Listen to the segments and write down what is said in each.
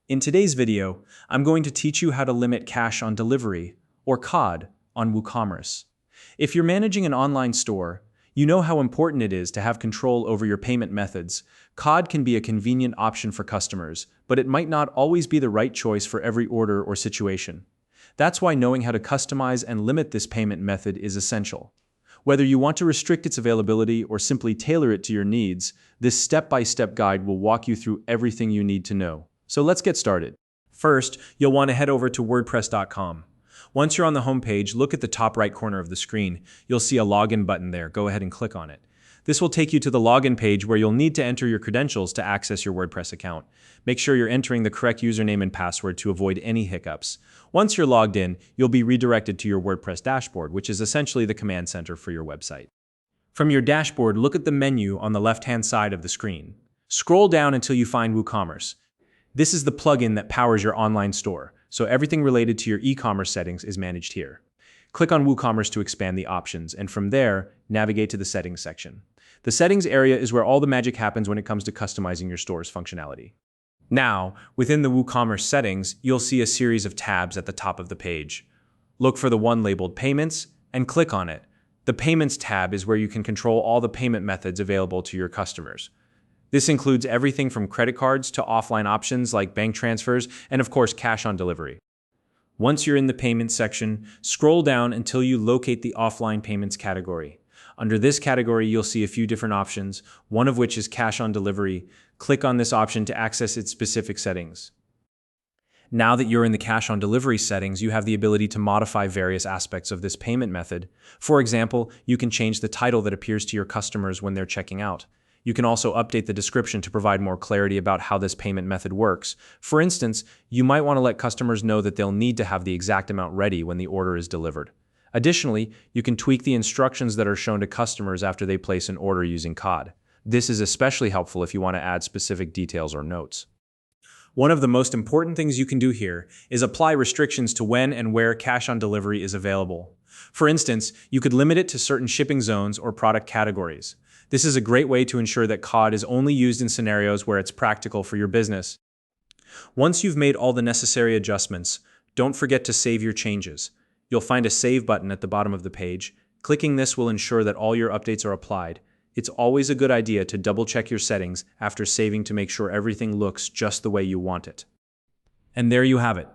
In today's video, I'm going to teach you how to limit cash on delivery, or COD, on WooCommerce. If you're managing an online store, you know how important it is to have control over your payment methods. COD can be a convenient option for customers, but it might not always be the right choice for every order or situation. That's why knowing how to customize and limit this payment method is essential. Whether you want to restrict its availability or simply tailor it to your needs, this step-by-step guide will walk you through everything you need to know. So let's get started. First, you'll want to head over to WordPress.com. Once you're on the home page, look at the top right corner of the screen. You'll see a login button there. Go ahead and click on it. This will take you to the login page where you'll need to enter your credentials to access your WordPress account. Make sure you're entering the correct username and password to avoid any hiccups. Once you're logged in, you'll be redirected to your WordPress dashboard, which is essentially the command center for your website. From your dashboard, look at the menu on the left-hand side of the screen. Scroll down until you find WooCommerce. This is the plugin that powers your online store, so everything related to your e-commerce settings is managed here. Click on WooCommerce to expand the options, and from there, navigate to the settings section. The settings area is where all the magic happens when it comes to customizing your store's functionality. Now, within the WooCommerce settings, you'll see a series of tabs at the top of the page. Look for the one labeled Payments and click on it. The Payments tab is where you can control all the payment methods available to your customers. This includes everything from credit cards to offline options like bank transfers and, of course, cash on delivery. Once you're in the Payments section, scroll down until you locate the Offline Payments category. Under this category, you'll see a few different options, one of which is cash on delivery. Click on this option to access its specific settings. Now that you're in the cash on delivery settings, you have the ability to modify various aspects of this payment method. For example, you can change the title that appears to your customers when they're checking out. You can also update the description to provide more clarity about how this payment method works. For instance, you might want to let customers know that they'll need to have the exact amount ready when the order is delivered. Additionally, you can tweak the instructions that are shown to customers after they place an order using COD. This is especially helpful if you want to add specific details or notes. One of the most important things you can do here is apply restrictions to when and where cash on delivery is available. For instance, you could limit it to certain shipping zones or product categories. This is a great way to ensure that COD is only used in scenarios where it's practical for your business. Once you've made all the necessary adjustments, don't forget to save your changes. You'll find a Save button at the bottom of the page. Clicking this will ensure that all your updates are applied. It's always a good idea to double-check your settings after saving to make sure everything looks just the way you want it. And there you have it.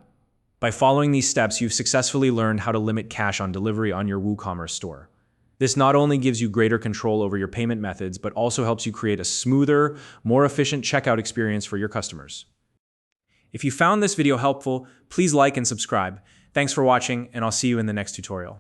By following these steps, you've successfully learned how to limit cash on delivery on your WooCommerce store. This not only gives you greater control over your payment methods, but also helps you create a smoother, more efficient checkout experience for your customers. If you found this video helpful, please like and subscribe. Thanks for watching, and I'll see you in the next tutorial.